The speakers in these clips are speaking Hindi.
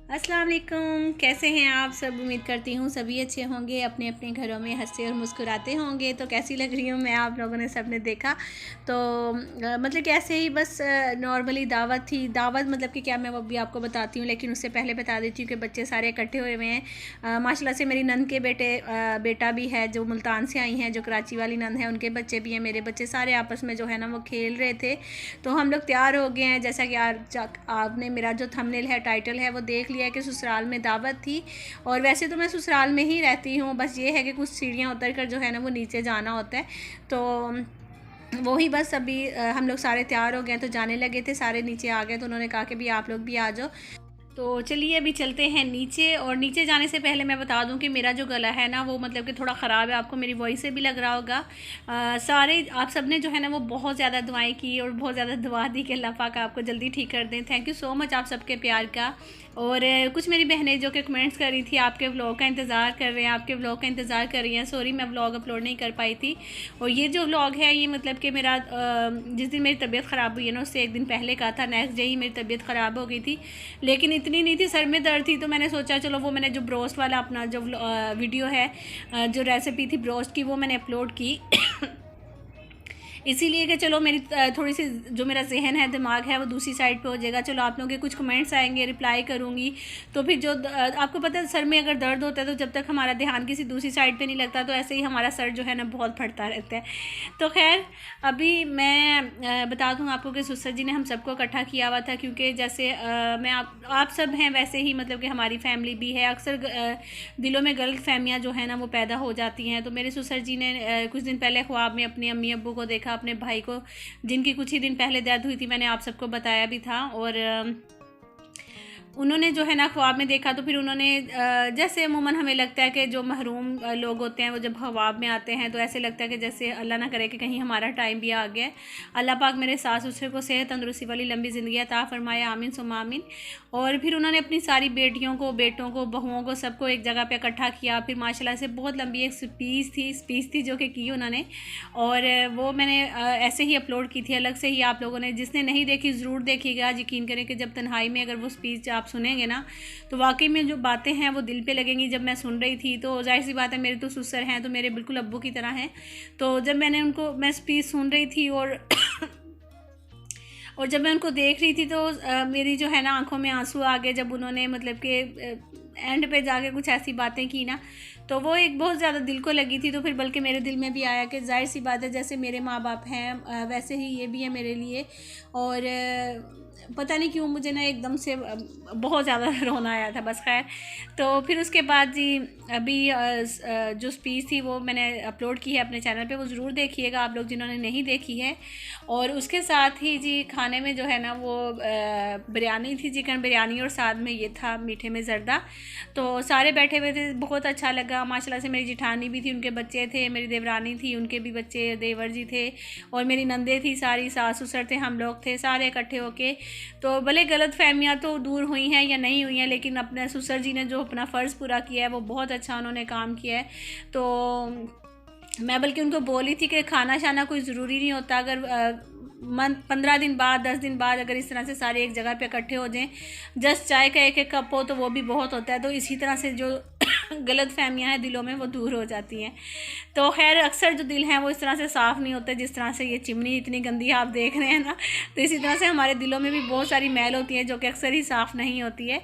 अस्सलाम वालेकुम। कैसे हैं आप सब? उम्मीद करती हूँ सभी अच्छे होंगे, अपने अपने घरों में हंसते और मुस्कुराते होंगे। तो कैसी लग रही हूँ मैं, आप लोगों ने सबने देखा। तो मतलब कि ऐसे ही बस नॉर्मली दावत थी। दावत मतलब कि क्या, मैं वो भी आपको बताती हूँ, लेकिन उससे पहले बता देती हूँ कि बच्चे सारे इकट्ठे हुए हुए हैं। माशाल्लाह से मेरी नंद के बेटा भी है जो मुल्तान से आई हैं, जो कराची वाली नंद है, उनके बच्चे भी हैं। मेरे बच्चे सारे आपस में जो है ना वो खेल रहे थे। तो हम लोग तैयार हो गए हैं। जैसा कि आपने मेरा जो थंबनेल है, टाइटल है, वो देख लिया कि ससुराल में दावत थी। और वैसे तो मैं ससुराल में ही रहती हूँ, बस ये है कि कुछ सीढ़ियाँ उतर कर जो है ना वो नीचे जाना होता है। तो वही बस अभी हम लोग सारे तैयार हो गए तो जाने लगे थे, सारे नीचे आ गए। तो उन्होंने कहा कि भी आप लोग भी आ जाओ। तो चलिए अभी चलते हैं नीचे। और नीचे जाने से पहले मैं बता दूं कि मेरा जो गला है ना वो मतलब कि थोड़ा ख़राब है, आपको मेरी वॉइस से भी लग रहा होगा। सारे आप सब ने जो है ना वो बहुत ज़्यादा दुआएं की और बहुत ज़्यादा दुआ दी कि अल्लाह पाक आपको जल्दी ठीक कर दें। थैंक यू सो मच आप सबके प्यार का। और कुछ मेरी बहनें जो कि कमेंट्स कर रही थी, आपके व्लॉग का इंतज़ार कर रहे हैं, आपके व्लॉग का इंतज़ार कर रही हैं। सॉरी मैं व्लॉग अपलोड नहीं कर पाई थी। और ये जो व्लॉग है ये मतलब कि मेरा जिस दिन मेरी तबीयत ख़राब हुई है ना उससे एक दिन पहले का था। नेक्स्ट डे ही मेरी तबीयत ख़राब हो गई थी, लेकिन इतनी नहीं थी, सर में दर्द थी। तो मैंने सोचा चलो वो मैंने जो ब्रोस्ट वाला अपना जो वीडियो है, जो रेसिपी थी ब्रोस्ट की, वो मैंने अपलोड की इसीलिए कि चलो मेरी थोड़ी सी जो मेरा जहन है, दिमाग है, वो दूसरी साइड पे हो जाएगा। चलो आप लोगों के कुछ कमेंट्स आएंगे, रिप्लाई करूँगी। तो फिर जो आपको पता है सर में अगर दर्द होता है तो जब तक हमारा ध्यान किसी दूसरी साइड पे नहीं लगता तो ऐसे ही हमारा सर जो है ना बहुत फटता रहता है। तो खैर अभी मैं बता दूँ आपको कि सुसर जी ने हम सबको इकट्ठा किया हुआ था, क्योंकि जैसे मैं आप सब हैं वैसे ही मतलब कि हमारी फैमिली भी है। अक्सर दिलों में गलत फहमियाँ जो है ना वो पैदा हो जाती हैं। तो मेरे सुसर जी ने कुछ दिन पहले ख्वाब में अपने अम्मी अब्बू को देखा, अपने भाई को, जिनकी कुछ ही दिन पहले डेथ हुई थी, मैंने आप सबको बताया भी था। और उन्होंने जो है ना ख्वाब में देखा। तो फिर उन्होंने जैसे अमूमन हमें लगता है कि जो महरूम लोग होते हैं वो जब ख्वाब में आते हैं तो ऐसे लगता है कि जैसे अल्लाह ना करे कि कहीं हमारा टाइम भी आ गया। अल्लाह पाक मेरे सास ससुर को सेहत तंदुरुस्ती वाली लंबी ज़िंदगी अता फरमाए, आमीन सुम्मा आमीन। और फिर उन्होंने अपनी सारी बेटियों को, बेटों को, बहुओं को, सबको एक जगह पे इकट्ठा किया। फिर माशाल्लाह से बहुत लंबी एक स्पीच थी जो कि की उन्होंने। और वो मैंने ऐसे ही अपलोड की थी अलग से ही। आप लोगों ने जिसने नहीं देखी ज़रूर देखिएगा। यकीन करें कि जब तन्हाई में अगर वो स्पीच आप सुनेंगे ना तो वाकई में जो बातें हैं वो दिल पे लगेंगी। जब मैं सुन रही थी तो जाहिर सी बात है, मेरे तो ससुर हैं तो मेरे बिल्कुल अब्बू की तरह हैं। तो जब मैं स्पीच सुन रही थी और जब मैं उनको देख रही थी तो मेरी जो है ना आंखों में आंसू आ गए, जब उन्होंने मतलब कि एंड पे जाके कुछ ऐसी बातें की ना, तो वो एक बहुत ज़्यादा दिल को लगी थी। तो फिर बल्कि मेरे दिल में भी आया कि जाहिर सी बात है जैसे मेरे माँ बाप हैं वैसे ही ये भी है मेरे लिए। और पता नहीं क्यों मुझे ना एकदम से बहुत ज़्यादा रोना आया था। बस खैर, तो फिर उसके बाद जी अभी जो स्पीच थी वो मैंने अपलोड की है अपने चैनल पे, वो ज़रूर देखिएगा आप लोग जिन्होंने नहीं देखी है। और उसके साथ ही जी खाने में जो है ना वो बिरयानी थी, चिकन बिरयानी, और साथ में ये था मीठे में ज़र्दा। तो सारे बैठे हुए थे, बहुत अच्छा लगा। माशाल्लाह से मेरी जिठानी भी थी, उनके बच्चे थे, मेरी देवरानी थी, उनके भी बच्चे, देवर जी थे, और मेरी नंदे थी, सारी सास ससुर थे, हम लोग थे सारे इकट्ठे होके। तो भले गलत फहमियाँ तो दूर हुई हैं या नहीं हुई हैं, लेकिन अपने ससुर जी ने जो अपना फ़र्ज़ पूरा किया है वो बहुत अच्छा उन्होंने काम किया है। तो मैं बल्कि उनको बोली थी कि खाना शाना कोई ज़रूरी नहीं होता। अगर 15 दिन बाद, 10 दिन बाद अगर इस तरह से सारे एक जगह पे इकट्ठे हो जाएं, जस्ट चाय का एक एक कप हो तो वो भी बहुत होता है। तो इसी तरह से जो गलत फहमियाँ हैं दिलों में वो दूर हो जाती हैं। तो खैर अक्सर जो दिल हैं वो इस तरह से साफ़ नहीं होते जिस तरह से ये चिमनी इतनी गंदी आप देख रहे हैं ना। तो इसी तरह से हमारे दिलों में भी बहुत सारी मैल होती है जो कि अक्सर ही साफ़ नहीं होती है।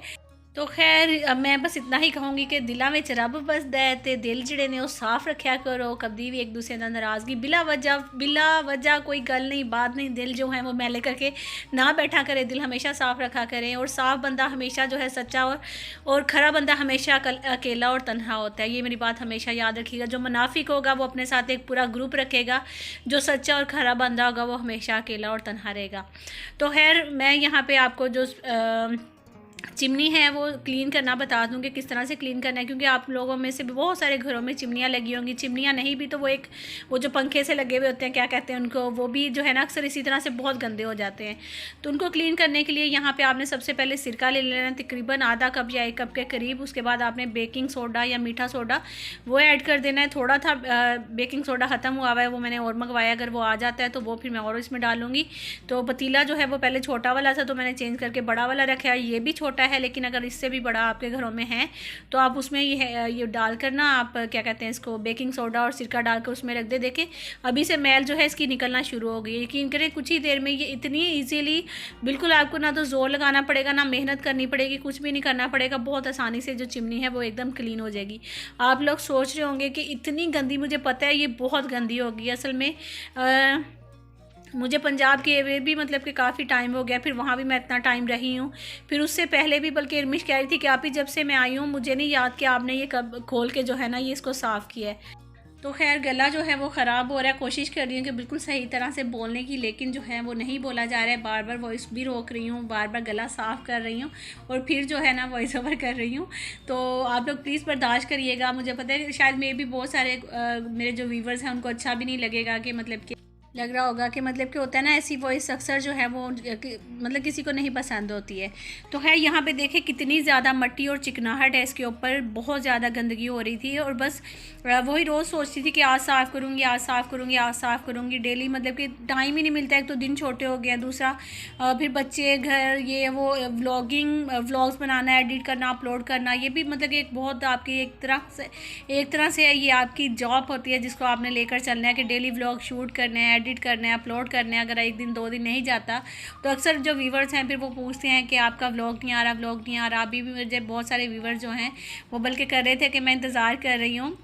तो खैर अब मैं बस इतना ही कहूँगी कि दिलों में रब बसदा है ते दिल जिहड़े ने वो साफ़ रखा करो। कभी भी एक दूसरे का नाराज़गी बिला वजह कोई गल नहीं, बात नहीं, दिल जो है वो मैले करके ना बैठा करे। दिल हमेशा साफ़ रखा करें। और साफ़ बंदा हमेशा जो है सच्चा, और खरा बंदा हमेशा अकेला और तन्हा होता है। ये मेरी बात हमेशा याद रखिएगा। जो मुनाफिक होगा वो अपने साथ एक पूरा ग्रुप रखेगा, जो सच्चा और खरा बंदा होगा वो हमेशा अकेला और तन्हा रहेगा। तो खैर मैं यहाँ पे आपको जो चिमनी है वो क्लीन करना बता दूँ कि किस तरह से क्लीन करना है, क्योंकि आप लोगों में से भी बहुत सारे घरों में चिमनियाँ लगी होंगी। चिमनियाँ नहीं भी तो वो जो पंखे से लगे हुए होते हैं, क्या कहते हैं उनको, वो भी जो है ना अक्सर इसी तरह से बहुत गंदे हो जाते हैं। तो उनको क्लीन करने के लिए यहाँ पे आपने सबसे पहले सिरका ले लेना, तकरीबन आधा कप या 1 कप के करीब। उसके बाद आपने बेकिंग सोडा या मीठा सोडा वो ऐड कर देना है। थोड़ा था बेकिंग सोडा ख़त्म हुआ है, वो मैंने और मंगवाया, अगर वो आ जाता है तो वो फिर मैं और इसमें डालूँगी। तो पतीला जो है वो पहले छोटा वाला था तो मैंने चेंज करके बड़ा वाला रखा है। ये भी छोटा छोटा है, लेकिन अगर इससे भी बड़ा आपके घरों में है तो आप उसमें ये डाल कर ना, आप क्या कहते हैं इसको, बेकिंग सोडा और सिरका डालकर उसमें रख दे। देखें अभी से मैल जो है इसकी निकलना शुरू हो गई। यकीन करें कुछ ही देर में ये इतनी ईजीली, बिल्कुल आपको ना तो ज़ोर लगाना पड़ेगा, ना मेहनत करनी पड़ेगी, कुछ भी नहीं करना पड़ेगा, बहुत आसानी से जो चिमनी है वो एकदम क्लीन हो जाएगी। आप लोग सोच रहे होंगे कि इतनी गंदी, मुझे पता है ये बहुत गंदी होगी। असल में मुझे पंजाब के वे भी मतलब कि काफ़ी टाइम हो गया, फिर वहाँ भी मैं इतना टाइम रही हूँ, फिर उससे पहले भी, बल्कि इरमिश कह रही थी कि आप ही जब से मैं आई हूँ मुझे नहीं याद कि आपने ये कब खोल के जो है ना ये इसको साफ़ किया है। तो खैर गला जो है वो ख़राब हो रहा है, कोशिश कर रही हूँ कि बिल्कुल सही तरह से बोलने की, लेकिन जो है वो नहीं बोला जा रहा है, बार बार वॉइस भी रोक रही हूँ, बार बार गला साफ़ कर रही हूँ और फिर जो है ना वॉइस ओवर कर रही हूँ। तो आप लोग प्लीज़ बर्दाश्त करिएगा। मुझे पता है शायद मे भी बहुत सारे मेरे जो व्यूवर्स हैं उनको अच्छा भी नहीं लगेगा, कि मतलब कि लग रहा होगा कि मतलब कि होता है ना ऐसी वॉइस अक्सर जो है वो मतलब किसी को नहीं पसंद होती है। तो है यहाँ पे देखें कितनी ज़्यादा मट्टी और चिकनाहट है इसके ऊपर, बहुत ज़्यादा गंदगी हो रही थी और बस वही रोज़ सोचती थी कि आज साफ़ करूँगी, आज साफ़ करूँगी, आज साफ़ करूँगी डेली, मतलब कि टाइम ही नहीं मिलता। एक तो दिन छोटे हो गया, दूसरा फिर बच्चे, घर, ये वो, व्लॉग्स बनाना, एडिट करना, अपलोड करना, ये भी मतलब कि एक बहुत आपकी एक तरह से ये आपकी जॉब होती है जिसको आपने लेकर चलना है कि डेली व्लॉग शूट करने हैं, एडिट करने हैं, अपलोड करने हैं। अगर एक दिन 2 दिन नहीं जाता तो अक्सर जो व्यूवर्स हैं फिर वो पूछते हैं कि आपका व्लॉग नहीं आ रहा, व्लॉग नहीं आ रहा। अभी भी मुझे बहुत सारे व्यूवर्स जो हैं वो बल्कि कर रहे थे कि मैं इंतज़ार कर रही हूँ।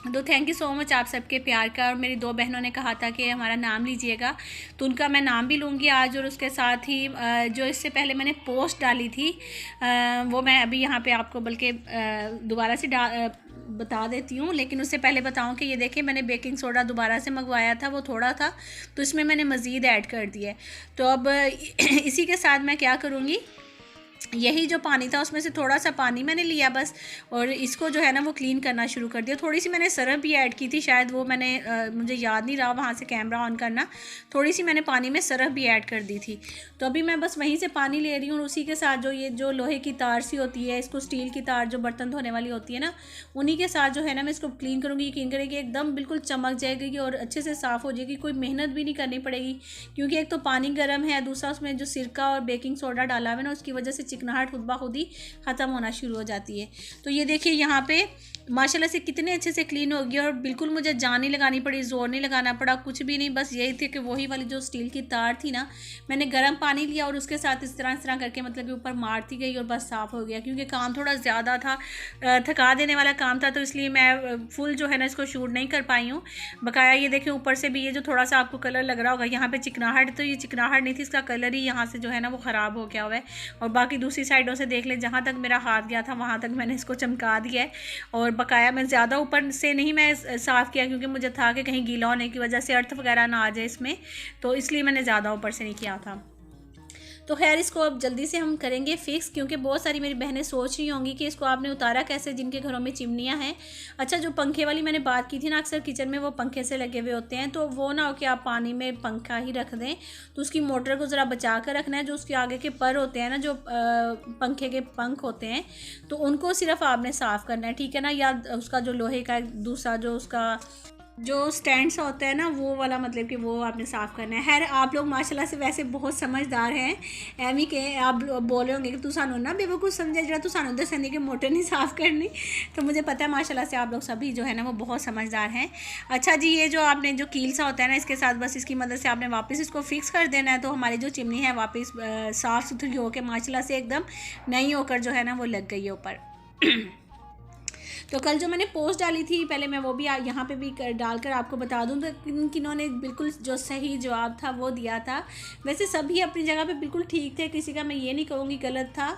तो थैंक यू सो मच आप सबके प्यार का। और मेरी 2 बहनों ने कहा था कि हमारा नाम लीजिएगा, तो उनका मैं नाम भी लूँगी आज। और उसके साथ ही जो इससे पहले मैंने पोस्ट डाली थी वो मैं अभी यहाँ पे आपको बल्कि दोबारा से बता देती हूँ। लेकिन उससे पहले बताऊँ कि ये देखें मैंने बेकिंग सोडा दोबारा से मंगवाया था, वो थोड़ा था तो इसमें मैंने मज़ीद ऐड कर दिया है। तो अब इसी के साथ मैं क्या करूँगी, यही जो पानी था उसमें से थोड़ा सा पानी मैंने लिया बस, और इसको जो है ना वो क्लीन करना शुरू कर दिया। थोड़ी सी मैंने सरफ भी ऐड की थी, शायद वो मैंने मुझे याद नहीं रहा वहाँ से कैमरा ऑन करना, थोड़ी सी मैंने पानी में सरफ भी ऐड कर दी थी। तो अभी मैं बस वहीं से पानी ले रही हूँ और उसी के साथ जो ये जो लोहे की तार सी होती है, इसको स्टील की तार जो बर्तन धोने वाली होती है ना, उन्हीं के साथ जो है ना मैं इसको क्लीन करूँगी। यकीन करेंगे एकदम बिल्कुल चमक जाएगी और अच्छे से साफ़ हो जाएगी, कोई मेहनत भी नहीं करनी पड़ेगी, क्योंकि एक तो पानी गर्म है, दूसरा उसमें जो सिरका और बेकिंग सोडा डाला हुआ है ना उसकी वजह से चिकनाहट खुद ब खुद ही ख़त्म होना शुरू हो जाती है। तो ये देखिए यहाँ पे माशाल्लाह से कितने अच्छे से क्लीन हो गया और बिल्कुल मुझे जान नहीं लगानी पड़ी, ज़ोर नहीं लगाना पड़ा, कुछ भी नहीं। बस यही थी कि वही वाली जो स्टील की तार थी ना, मैंने गर्म पानी लिया और उसके साथ इस तरह करके मतलब कि ऊपर मारती गई और बस साफ़ हो गया। क्योंकि काम थोड़ा ज़्यादा था, थका देने वाला काम था, तो इसलिए मैं फुल जो है ना इसको शूट नहीं कर पाई हूँ बकाया। ये देखिए ऊपर से भी ये जो थोड़ा सा आपको कलर लग रहा होगा यहाँ पे चिकनाहट, तो ये चिकनाहट नहीं थी, इसका कलर ही यहाँ से जो है ना वो ख़राब हो गया हुआ है। और बाकी दूसरी साइडों से देख लें, जहाँ तक मेरा हाथ गया था वहाँ तक मैंने इसको चमका दिया है। और बकाया मैं ज़्यादा ऊपर से नहीं मैं साफ़ किया, क्योंकि मुझे था कि कहीं गीला होने की वजह से अर्थ वगैरह ना आ जाए इसमें, तो इसलिए मैंने ज़्यादा ऊपर से नहीं किया था। तो खैर इसको अब जल्दी से हम करेंगे फ़िक्स, क्योंकि बहुत सारी मेरी बहनें सोच रही होंगी कि इसको आपने उतारा कैसे, जिनके घरों में चिमनियाँ हैं। अच्छा, जो पंखे वाली मैंने बात की थी ना, अक्सर किचन में वो पंखे से लगे हुए होते हैं, तो वो ना हो कि आप पानी में पंखा ही रख दें, तो उसकी मोटर को ज़रा बचा कर रखना है। जो उसके आगे के पर होते हैं ना, जो पंखे के पंख होते हैं, तो उनको सिर्फ आपने साफ़ करना है, ठीक है ना। या उसका जो लोहे का दूसरा जो उसका जो स्टैंड्स होता है ना, वो वाला मतलब कि वो आपने साफ़ करना है। खैर आप लोग माशाल्लाह से वैसे बहुत समझदार हैं। एमी के आप बोल रहे होंगे कि तू सानू ना बेवकूफ़ समझे, जरा तू सानू दसने की मोटर नहीं साफ़ करनी। तो मुझे पता है माशाल्लाह से आप लोग सभी जो है ना वो बहुत समझदार हैं। अच्छा जी, ये जो आपने जो कील सा होता है ना, इसके साथ बस इसकी मदद से आपने वापस इसको फिक्स कर देना है। तो हमारी जो चिमनी है वापस साफ़ सुथरी होकर माशाल्लाह से एकदम नई होकर जो है ना वो लग गई है ऊपर। तो कल जो मैंने पोस्ट डाली थी, पहले मैं वो भी यहाँ पे भी डालकर आपको बता दूँ, तो किन्होंने बिल्कुल जो सही जवाब था वो दिया था। वैसे सभी अपनी जगह पे बिल्कुल ठीक थे, किसी का मैं ये नहीं कहूँगी गलत था,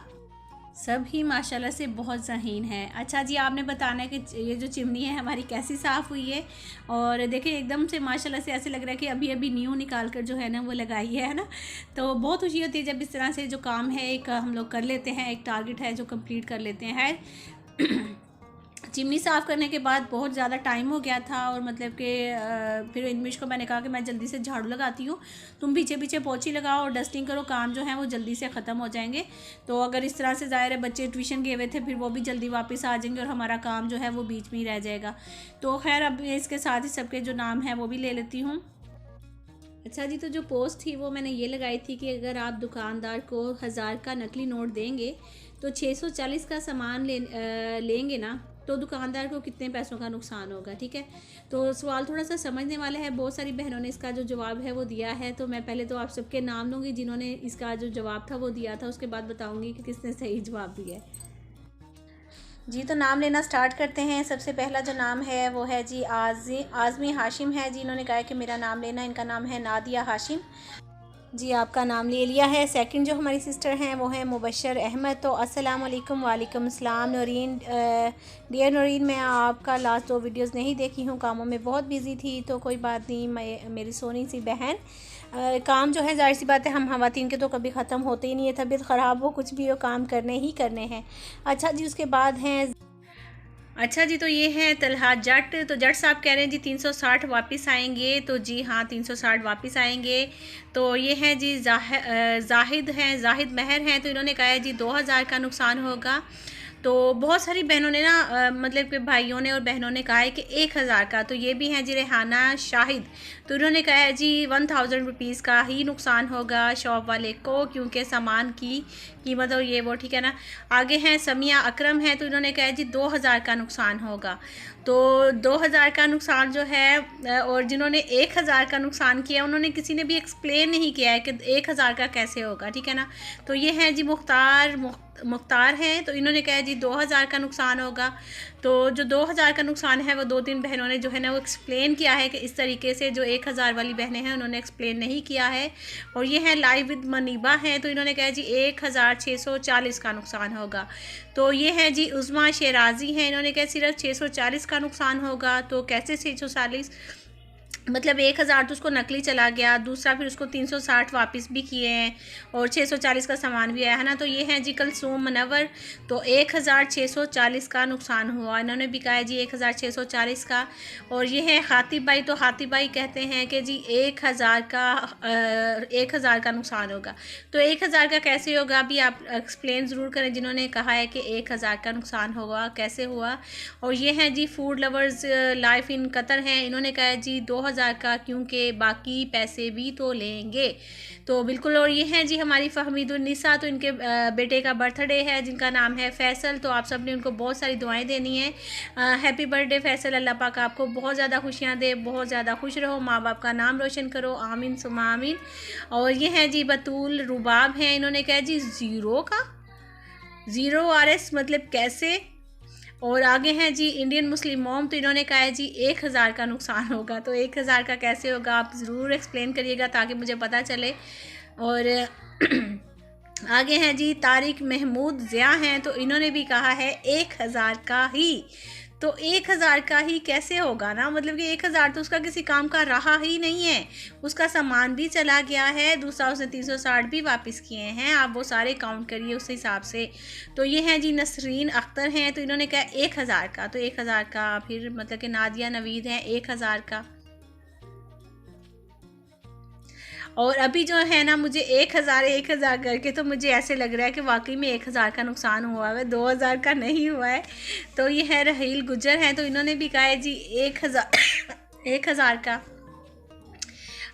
सब ही माशाल्लाह से बहुत ज़हीन है। अच्छा जी, आपने बताना है कि ये जो चिमनी है हमारी कैसी साफ़ हुई है। और देखिए एकदम से माशाल्लाह से ऐसे लग रहा है कि अभी अभी न्यू निकाल कर जो है ना वो लगाई है ना। तो बहुत खुशी होती है जब इस तरह से जो काम है एक हम लोग कर लेते हैं, एक टारगेट है जो कंप्लीट कर लेते हैं। चिमनी साफ़ करने के बाद बहुत ज़्यादा टाइम हो गया था और मतलब कि फिर इनमिश को मैंने कहा कि मैं जल्दी से झाड़ू लगाती हूँ, तुम पीछे पीछे पोंछी लगाओ और डस्टिंग करो, काम जो है वो जल्दी से ख़त्म हो जाएंगे। तो अगर इस तरह से ज़ाहिर है बच्चे ट्यूशन गए हुए थे, फिर वो भी जल्दी वापस आ जाएंगे और हमारा काम जो है वो बीच में ही रह जाएगा। तो खैर अब इसके साथ ही सबके जो नाम है वो भी ले लेती हूँ। अच्छा जी, तो जो पोस्ट थी वो मैंने ये लगाई थी कि अगर आप दुकानदार को 1000 का नकली नोट देंगे तो 640 का सामान लेंगे ना, तो दुकानदार को कितने पैसों का नुकसान होगा। ठीक है, तो सवाल थोड़ा सा समझने वाला है। बहुत सारी बहनों ने इसका जो जवाब है वो दिया है, तो मैं पहले तो आप सबके नाम लूँगी जिन्होंने इसका जो जवाब था वो दिया था, उसके बाद बताऊँगी कि किसने सही जवाब दिया है। जी, तो नाम लेना स्टार्ट करते हैं। सबसे पहला जो नाम है वो है जी आज़मी हाशिम है जी। इन्होंने कहा है कि मेरा नाम लेना। इनका नाम है नादिया हाशिम जी, आपका नाम ले लिया है। सेकंड जो हमारी सिस्टर हैं वो है मुबशर अहमद। तो अस्सलाम वालेकुम। वालेकुम अस्सलाम नौरीन। डियर नौरीन, मैं आपका लास्ट 2 वीडियोस नहीं देखी हूँ, कामों में बहुत बिजी थी, तो कोई बात नहीं। मेरी सोनी सी बहन, काम जो है ज़ाहिर सी बात है हम ख़वातीन के तो कभी ख़त्म होते ही नहीं है। तबीयत ख़राब हो, कुछ भी हो, काम करने ही करने हैं। अच्छा जी, उसके बाद हैं, अच्छा जी, तो ये है तलहा जट। तो जट साहब कह रहे हैं जी 360 वापस आएंगे। तो जी हाँ, 360 वापस आएंगे। तो ये है जी जाहिद हैं, जाहिद महर हैं। तो इन्होंने कहा है जी 2000 का नुकसान होगा। तो बहुत सारी बहनों ने ना मतलब कि भाइयों ने और बहनों ने कहा है कि 1000 का। तो ये भी हैं जी रेहाना शाहिद। तो इन्होंने कहा है जी 1000 रुपीज़ का ही नुकसान होगा शॉप वाले को, क्योंकि सामान की कीमत और ये वो, ठीक है ना। आगे हैं समिया अकरम है। तो इन्होंने कहा है जी 2000 का नुकसान होगा। तो 2000 का नुकसान जो है, और जिन्होंने 1000 का नुकसान किया उन्होंने किसी ने भी एक्सप्लेन नहीं किया है कि 1000 का कैसे होगा, ठीक है ना। तो ये है जी मुख्तार हैं। तो इन्होंने कहा जी 2000 का नुकसान होगा। तो जो 2000 का नुकसान है वो 2-3 बहनों ने जो है ना वो एक्सप्लेन किया है कि इस तरीके से। जो 1000 वाली बहनें हैं उन्होंने एक्सप्लेन नहीं किया है। और ये है लाइव विद मनीबा हैं। तो इन्होंने कहा जी 1640 का नुकसान होगा। तो ये है जी उज़मा शेराजी हैं। इन्होंने कहा सिर्फ 640 का नुकसान होगा। तो कैसे 640, मतलब 1000 तो उसको नकली चला गया, दूसरा फिर उसको 360 वापस भी किए हैं, और 640 का सामान भी आया है ना। तो ये है जी कलसूम मनवर। तो 1640 का नुकसान हुआ। इन्होंने भी कहा है जी 1640 का। और ये है खातिब भाई। तो खातिब भाई कहते हैं कि जी 1000 का नुकसान होगा। तो 1000 का कैसे होगा, अभी आप एक्सप्लेन ज़रूर करें जिन्होंने कहा है कि 1000 का नुकसान होगा, कैसे हुआ। और ये है जी food lovers life in Qatar हैं। इन्होंने कहा है जी 2000 का, क्योंकि बाकी पैसे भी तो लेंगे। तो बिल्कुल। और ये हैं जी हमारी फहमीदुन्निसा। तो इनके बेटे का बर्थडे है जिनका नाम है फैसल। तो आप सब ने उनको बहुत सारी दुआएं देनी है। Happy birthday Faisal. अल्लाह पाक आपको बहुत ज़्यादा खुशियाँ दे, बहुत ज़्यादा खुश रहो, माँ बाप का नाम रोशन करो, आमीन सुमा आमीन। और ये हैं जी बतूल रुबाब हैं। इन्होंने कहा जी 0 RS मतलब कैसे। और आगे हैं जी इंडियन मुस्लिम मोम। तो इन्होंने कहा है जी 1000 का नुकसान होगा। तो 1000 का कैसे होगा, आप ज़रूर एक्सप्लेन करिएगा ताकि मुझे पता चले। और आगे हैं जी तारिक महमूद ज़िया हैं। तो इन्होंने भी कहा है 1000 का ही। तो 1000 का ही कैसे होगा ना, मतलब कि 1000 तो उसका किसी काम का रहा ही नहीं है, उसका सामान भी चला गया है, दूसरा उसने 360 भी वापस किए हैं। आप वो सारे काउंट करिए उस हिसाब से। तो ये हैं जी नसरीन अख्तर हैं। तो इन्होंने कहा 1000 का। तो 1000 का फिर मतलब कि नादिया नवीद हैं 1000 का। और अभी जो है ना मुझे 1000 करके तो मुझे ऐसे लग रहा है कि वाकई में 1000 का नुकसान हुआ है, 2000 का नहीं हुआ है। तो ये है रहील गुजर हैं। तो इन्होंने भी कहा है जी 1000 का।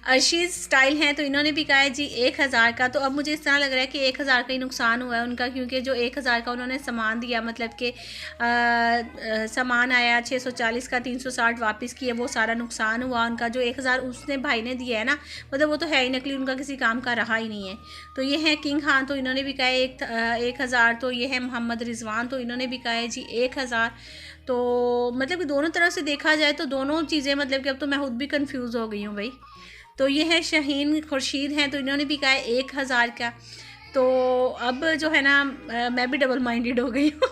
अर्शीज स्टाइल हैं। तो इन्होंने भी कहा है जी 1000 का। तो अब मुझे इस तरह लग रहा है कि 1000 का ही नुकसान हुआ है उनका, क्योंकि जो 1000 का उन्होंने सामान दिया, मतलब कि सामान आया 640 का, 360 वापस किए, वो सारा नुकसान हुआ उनका। जो 1000 उसने भाई ने दिया है ना, मतलब वो तो है ही नकली, उनका किसी काम का रहा ही नहीं है। तो ये है किंग खान। तो इन्होंने भी कहा है 1000। तो ये है मोहम्मद रिजवान। तो इन्होंने भी कहा है जी 1000। तो मतलब कि दोनों तरफ से देखा जाए तो दोनों चीज़ें, मतलब कि अब तो मैं खुद भी कंफ्यूज हो गई हूँ भाई। तो ये है शहीन खुर्शीद हैं। तो इन्होंने भी कहा है 1000 का। तो अब जो है ना मैं भी डबल माइंडेड हो गई हूँ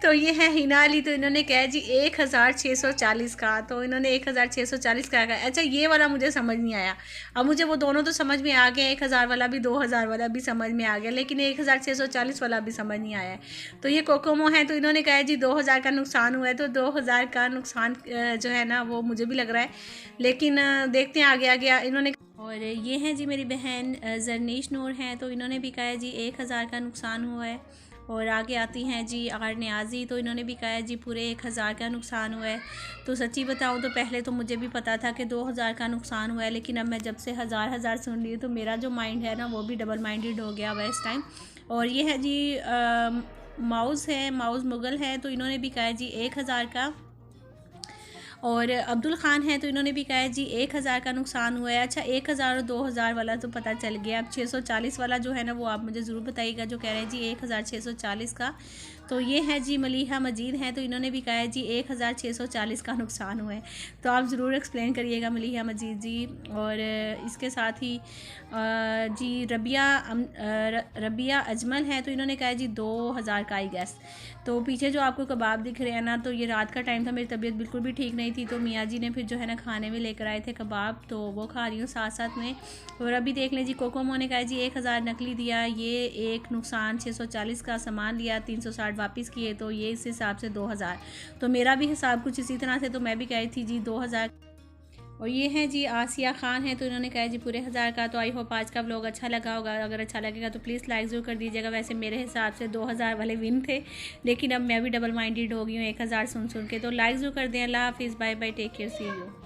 तो ये है हिना अली। तो इन्होंने कहा जी 1640 का। तो इन्होंने 1640 का कहा। अच्छा, ये वाला मुझे समझ नहीं आया। अब मुझे वो दोनों तो समझ में आ गए, 1000 वाला भी 2000 वाला भी समझ में आ गया, लेकिन 1640 वाला भी समझ नहीं आया। तो ये कोकोमो है। तो इन्होंने कहा जी 2000 का नुकसान हुआ है। तो 2000 का नुकसान जो है ना वो मुझे भी लग रहा है, लेकिन देखते हैं आगे आगे इन्होंने। और ये हैं जी मेरी बहन जरनीश नूर हैं। तो इन्होंने भी कहा है जी 1000 का नुकसान हुआ है। और आगे आती हैं जी आर न्याजी, तो इन्होंने भी कहा है जी पूरे 1000 का नुकसान हुआ है। तो सच्ची बताऊँ तो पहले तो मुझे भी पता था कि 2000 का नुकसान हुआ है, लेकिन अब मैं जब से हज़ार सुन रही हूँ तो मेरा जो माइंड है ना वो भी डबल माइंडेड हो गया हुआ है इस टाइम। और ये है जी माउस है, माउस मुगल है, तो इन्होंने भी कहा है जी 1000 का। और अब्दुल ख़ान है तो इन्होंने भी कहा है जी 1000 का नुकसान हुआ है। अच्छा 1000 और 2000 वाला तो पता चल गया, अब 640 वाला जो है ना वो आप मुझे ज़रूर बताइएगा जो कह रहे हैं जी 1640 का। तो ये है जी मलीहा मजीद हैं, तो इन्होंने भी कहा है जी 1640 का नुकसान हुआ है। तो आप ज़रूर एक्सप्लेन करिएगा मलीहा मजीद जी। और इसके साथ ही जी रबिया अजमल है, तो इन्होंने कहा है जी 2000 का आई गैस। तो पीछे जो आपको कबाब दिख रहे हैं ना, तो ये रात का टाइम था, मेरी तबीयत बिल्कुल भी ठीक नहीं थी, तो मियाँ जी ने फिर जो है ना खाने में लेकर आए थे कबाब, तो वो खा रही हूँ साथ साथ में। और अभी देख लें जी कोकोमो ने कहा जी 1000 नकली दिया, ये एक नुकसान 640 का सामान लिया, 360 वापस किए, तो ये इस हिसाब से 2000। तो मेरा भी हिसाब कुछ इसी तरह से, तो मैं भी कह रही थी जी 2000। और ये हैं जी आसिया ख़ान है, तो इन्होंने कहा जी पूरे 1000 का। तो आई होप आज का व्लॉग अच्छा लगा होगा, अगर अच्छा लगेगा तो प्लीज़ लाइक ज़रूर कर दीजिएगा। वैसे मेरे हिसाब से 2000 वाले विन थे, लेकिन अब मैं भी डबल माइंडेड हो गई हूँ 1000 सुन के। तो लाइक ज़रूर कर दें। अल्लाह हाफिज़, bye bye, take care, see you.